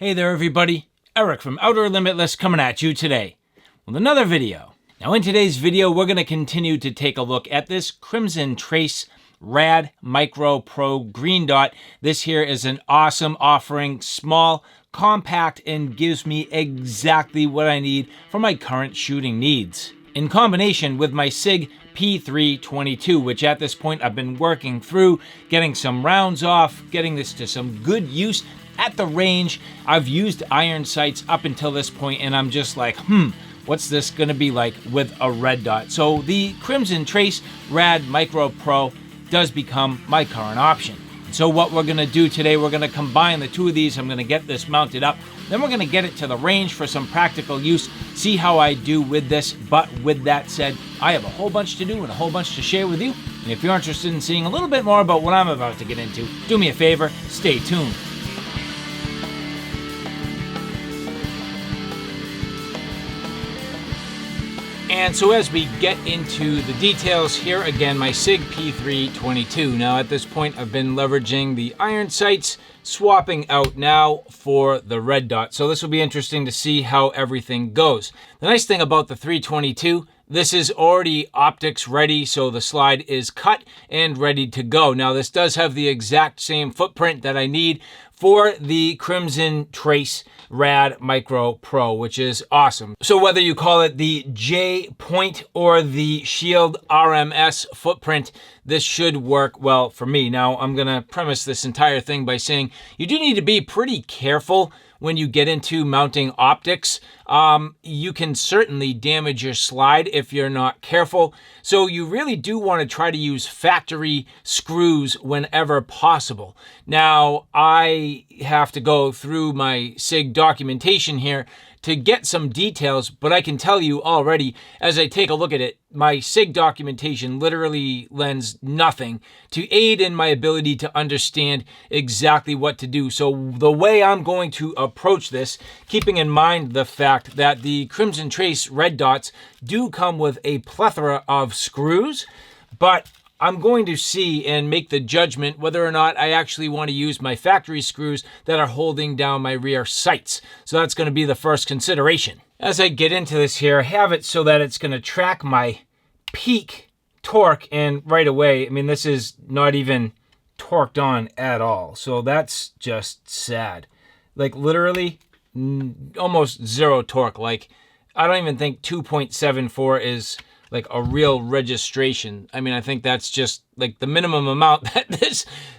Hey there everybody, Eric from Outer Limitless coming at you today with another video. Now in today's video, we're going to continue to take a look at this Crimson Trace RAD Micro Pro Green Dot. This here is an awesome offering, small, compact, and gives me exactly what I need for my current shooting needs. In combination with my SIG P322, which at this point I've been working through, getting some rounds off, getting this to some good use at the range. I've used iron sights up until this point, and I'm just like, what's this gonna be like with a red dot? So the Crimson Trace RAD Micro Pro does become my current option. So what we're gonna do today, we're gonna combine the two of these. I'm gonna get this mounted up, then we're gonna get it to the range for some practical use, see how I do with this. But with that said, I have a whole bunch to do and a whole bunch to share with you. And if you're interested in seeing a little bit more about what I'm about to get into, do me a favor, stay tuned. And so as we get into the details here, again, my SIG P322. Now at this point, I've been leveraging the iron sights, swapping out now for the red dot. So this will be interesting to see how everything goes. The nice thing about the 322, this is already optics ready, so the slide is cut and ready to go. Now this does have the exact same footprint that I need for the Crimson Trace RAD Micro Pro, which is awesome. So whether you call it the J point or the Shield RMS footprint, this should work well for me. Now I'm gonna premise this entire thing by saying you do need to be pretty careful when you get into mounting optics. You can certainly damage your slide if you're not careful. So you really do want to try to use factory screws whenever possible. Now, I have to go through my SIG documentation here to get some details, but I can tell you already, as I take a look at it, my SIG documentation literally lends nothing to aid in my ability to understand exactly what to do. So the way I'm going to approach this, keeping in mind the fact that the Crimson Trace red dots do come with a plethora of screws, but I'm going to see and make the judgment whether or not I actually want to use my factory screws that are holding down my rear sights. So that's going to be the first consideration. As I get into this here, I have it so that it's going to track my peak torque, and right away, I mean, this is not even torqued on at all. So that's just sad. Like literally almost zero torque. Like I don't even think 2.74 is like a real registration. I mean, I think that's just like the minimum amount that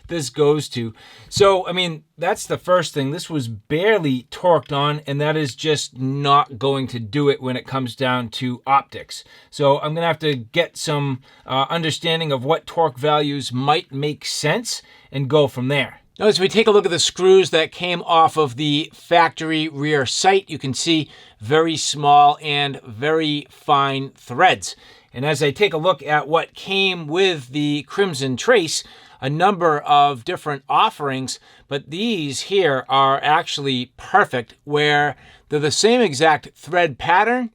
this goes to. So, I mean, that's the first thing. This was barely torqued on, and that is just not going to do it when it comes down to optics. So I'm gonna have to get some understanding of what torque values might make sense and go from there. Now, as we take a look at the screws that came off of the factory rear sight, you can see very small and very fine threads. And as I take a look at what came with the Crimson Trace, a number of different offerings, but these here are actually perfect, where they're the same exact thread pattern,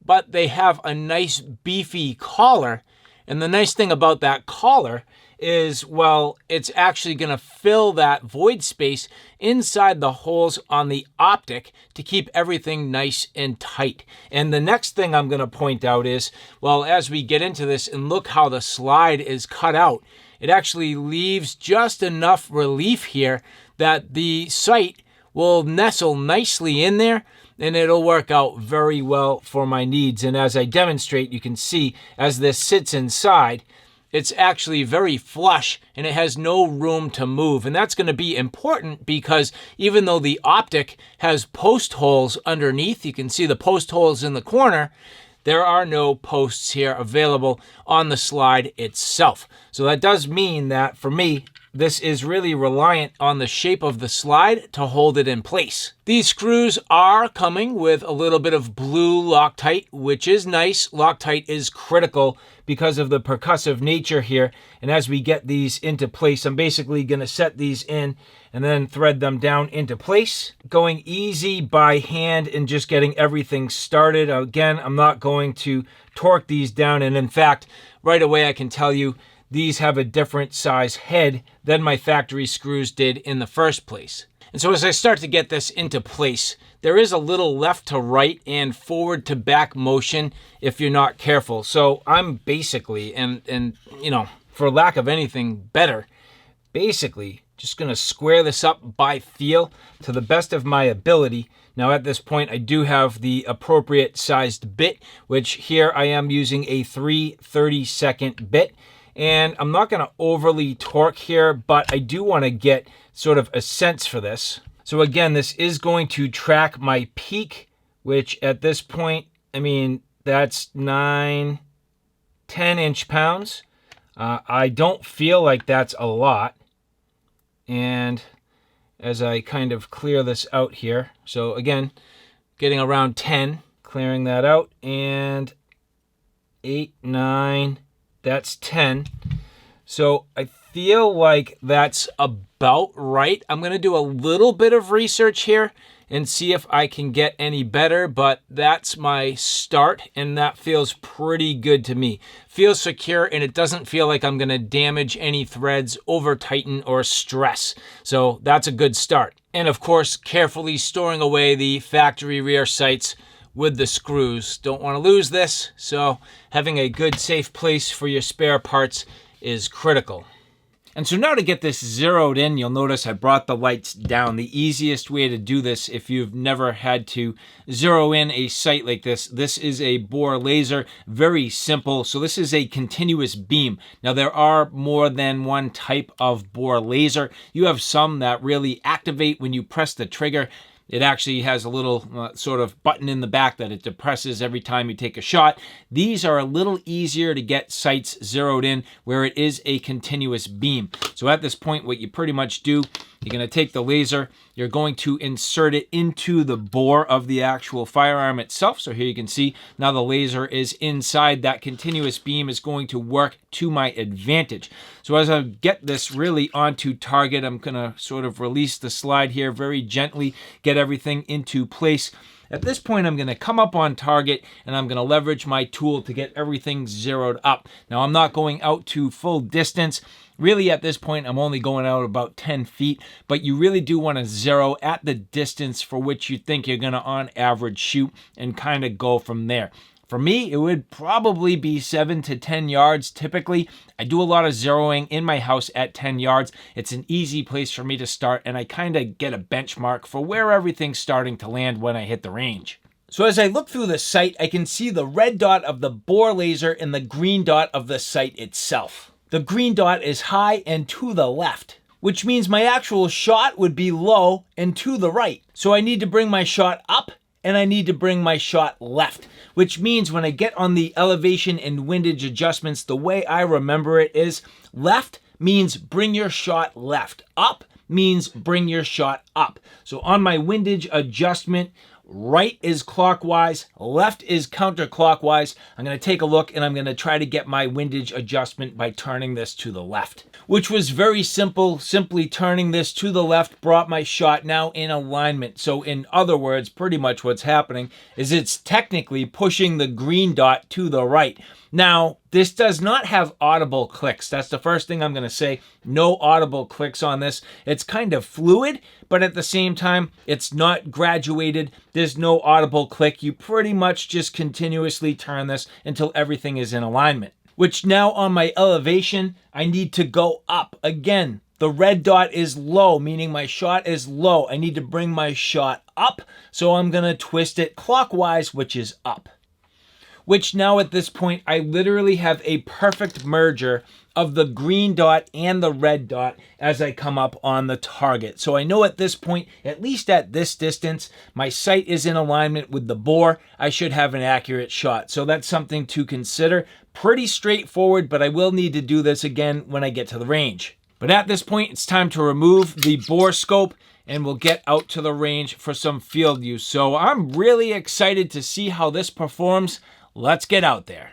but they have a nice beefy collar. And the nice thing about that collar is, well, it's actually going to fill that void space inside the holes on the optic to keep everything nice and tight. And the next thing I'm going to point out is, well, as we get into this and look how the slide is cut out, it actually leaves just enough relief here that the sight will nestle nicely in there, and it'll work out very well for my needs. And as I demonstrate, you can see as this sits inside, it's actually very flush and it has no room to move. And that's going to be important because even though the optic has post holes underneath, you can see the post holes in the corner, there are no posts here available on the slide itself. So that does mean that for me, this is really reliant on the shape of the slide to hold it in place. These screws are coming with a little bit of blue Loctite, which is nice. Loctite is critical because of the percussive nature here. And as we get these into place, I'm basically going to set these in and then thread them down into place. Going easy by hand and just getting everything started. Again, I'm not going to torque these down. And in fact, right away I can tell you, these have a different size head than my factory screws did in the first place. And so as I start to get this into place, there is a little left to right and forward to back motion if you're not careful. So I'm basically, and you know, for lack of anything better, basically just going to square this up by feel to the best of my ability. Now at this point I do have the appropriate sized bit, which here I am using a 3/32 bit. And I'm not going to overly torque here, but I do want to get sort of a sense for this. So again, this is going to track my peak, which at this point, I mean, that's 9, 10 inch-pounds. I don't feel like that's a lot. And as I kind of clear this out here, so again, getting around 10, clearing that out, and 8, 9, that's 10. So I feel like that's about right. I'm going to do a little bit of research here and see if I can get any better, but that's my start, and that feels pretty good to me. Feels secure, and it doesn't feel like I'm going to damage any threads, over tighten, or stress. So that's a good start. And of course, carefully storing away the factory rear sights with the screws. Don't want to lose this, so having a good safe place for your spare parts is critical. And so now to get this zeroed in, you'll notice I brought the lights down. The easiest way to do this, if you've never had to zero in a sight like this is a Bohr laser, very simple. So this is a continuous beam. Now there are more than one type of Bohr laser. You have some that really activate when you press the trigger. It actually has a little sort of button in the back that it depresses every time you take a shot. These are a little easier to get sights zeroed in where it is a continuous beam. So at this point, what you pretty much do, you're going to take the laser, you're going to insert it into the bore of the actual firearm itself. So here you can see now the laser is inside. That continuous beam is going to work to my advantage. So as I get this really onto target, I'm going to sort of release the slide here very gently, get everything into place. At this point, I'm going to come up on target and I'm going to leverage my tool to get everything zeroed up. Now, I'm not going out to full distance. Really, at this point, I'm only going out about 10 feet, but you really do want to zero at the distance for which you think you're going to, on average, shoot and kind of go from there. For me, it would probably be 7 to 10 yards typically. I do a lot of zeroing in my house at 10 yards. It's an easy place for me to start, and I kind of get a benchmark for where everything's starting to land when I hit the range. So as I look through the sight, I can see the red dot of the Bohr laser and the green dot of the sight itself. The green dot is high and to the left, which means my actual shot would be low and to the right. So I need to bring my shot up and I need to bring my shot left, which means when I get on the elevation and windage adjustments, the way I remember it is left means bring your shot left. Up means bring your shot up. So on my windage adjustment, right is clockwise, left is counterclockwise. I'm going to take a look and I'm going to try to get my windage adjustment by turning this to the left, which was very simple. Simply turning this to the left brought my shot now in alignment. So in other words, pretty much what's happening is it's technically pushing the green dot to the right. Now, this does not have audible clicks. That's the first thing I'm going to say. No audible clicks on this. It's kind of fluid, but at the same time, it's not graduated. There's no audible click. You pretty much just continuously turn this until everything is in alignment. Which now on my elevation, I need to go up. Again, the red dot is low, meaning my shot is low. I need to bring my shot up, so I'm going to twist it clockwise, which is up. Which now at this point, I literally have a perfect merger of the green dot and the red dot as I come up on the target. So I know at this point, at least at this distance, my sight is in alignment with the bore. I should have an accurate shot. So that's something to consider. Pretty straightforward, but I will need to do this again when I get to the range. But at this point, it's time to remove the bore scope and we'll get out to the range for some field use. So I'm really excited to see how this performs. Let's get out there.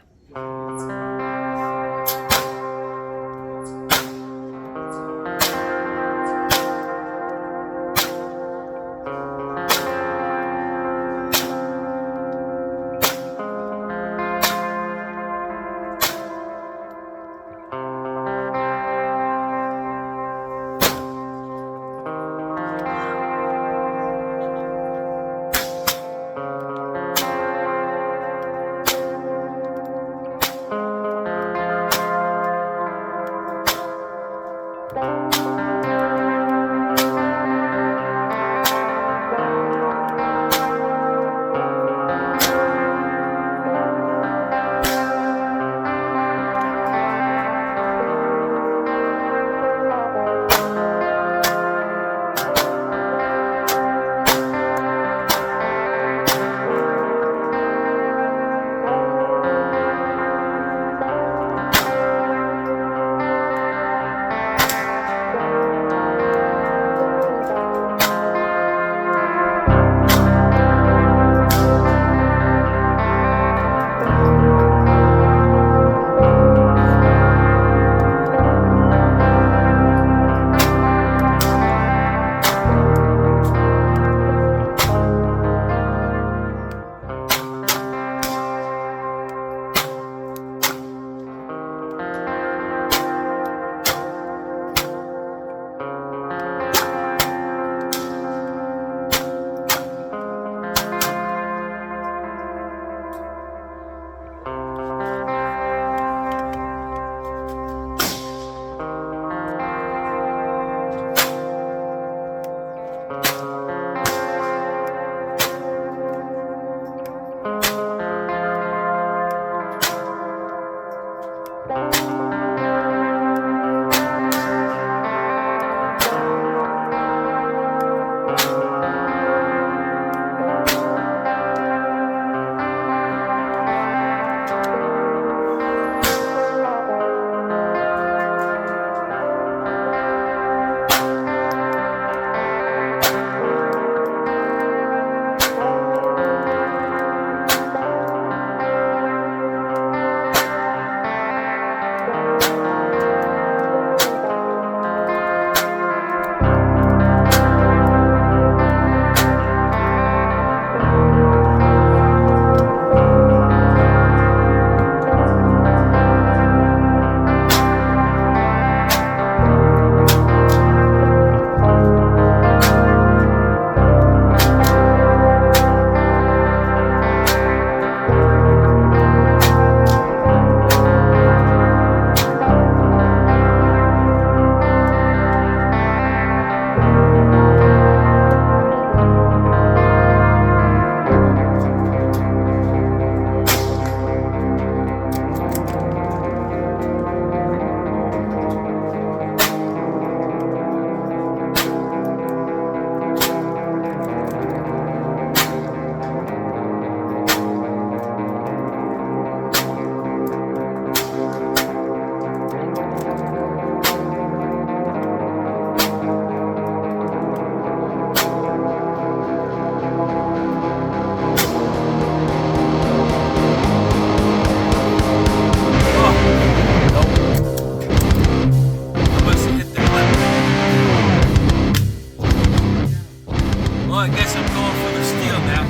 guess I'm going for the steel now.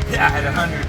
Yeah, I had 100.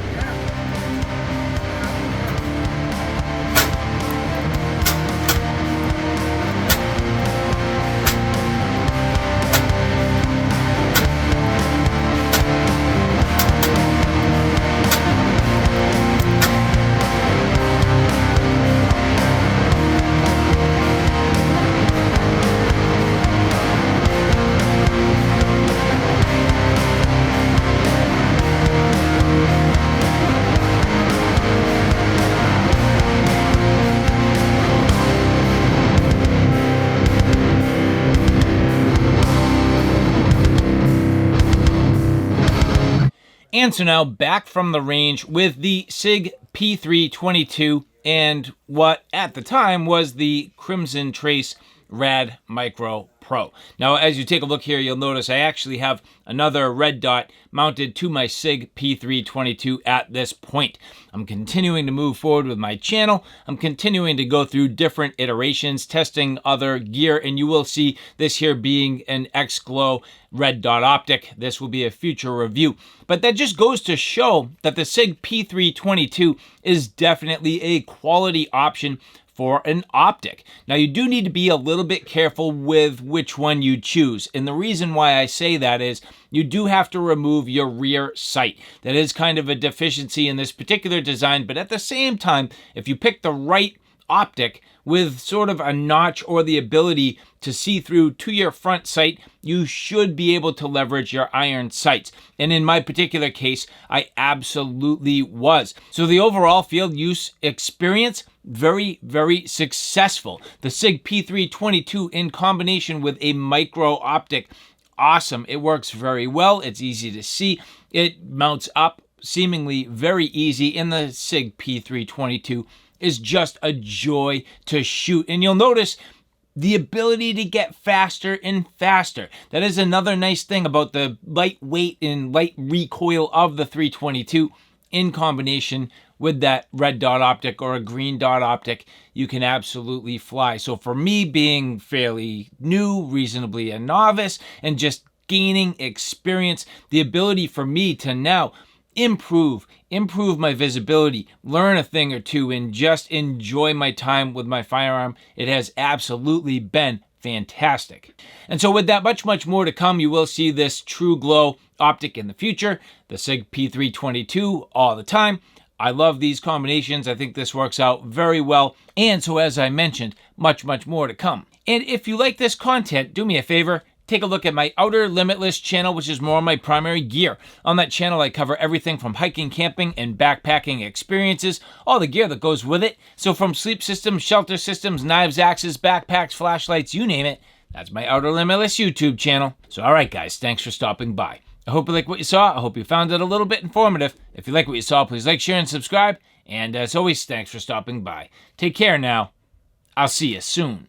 And so now back from the range with the SIG P322 and what at the time was the Crimson Trace RAD Micro Pro. Now, as you take a look here, you'll notice I actually have another red dot mounted to my SIG P322 at this point. I'm continuing to move forward with my channel. I'm continuing to go through different iterations, testing other gear, and you will see this here being an X-Glow red dot optic. This will be a future review. But that just goes to show that the SIG P322 is definitely a quality option for an optic. Now, you do need to be a little bit careful with which one you choose. And the reason why I say that is you do have to remove your rear sight. That is kind of a deficiency in this particular design, but at the same time, if you pick the right optic with sort of a notch or the ability to see through to your front sight, you should be able to leverage your iron sights. And in my particular case, I absolutely was. So the overall field use experience, very, very successful. The SIG P322 in combination with a micro optic, awesome. It works very well. It's easy to see. It mounts up seemingly very easy, and the SIG P322 is just a joy to shoot. And you'll notice the ability to get faster and faster. That is another nice thing about the lightweight and light recoil of the 322 in combination with that red dot optic or a green dot optic. You can absolutely fly. So for me, being fairly new, reasonably a novice, and just gaining experience, the ability for me to now improve my visibility, learn a thing or two, and just enjoy my time with my firearm, it has absolutely been fantastic. And so with that much more to come, you will see this True Glow optic in the future, the SIG P322 all the time. I love these combinations. I think this works out very well. And so as I mentioned, much more to come. And if you like this content, do me a favor, take a look at my Outer Limitless channel, which is more on my primary gear. On that channel, I cover everything from hiking, camping, and backpacking experiences, all the gear that goes with it. So from sleep systems, shelter systems, knives, axes, backpacks, flashlights, you name it, that's my Outer Limitless YouTube channel. So all right, guys, thanks for stopping by. I hope you like what you saw. I hope you found it a little bit informative. If you like what you saw, please like, share, and subscribe. And as always, thanks for stopping by. Take care now. I'll see you soon.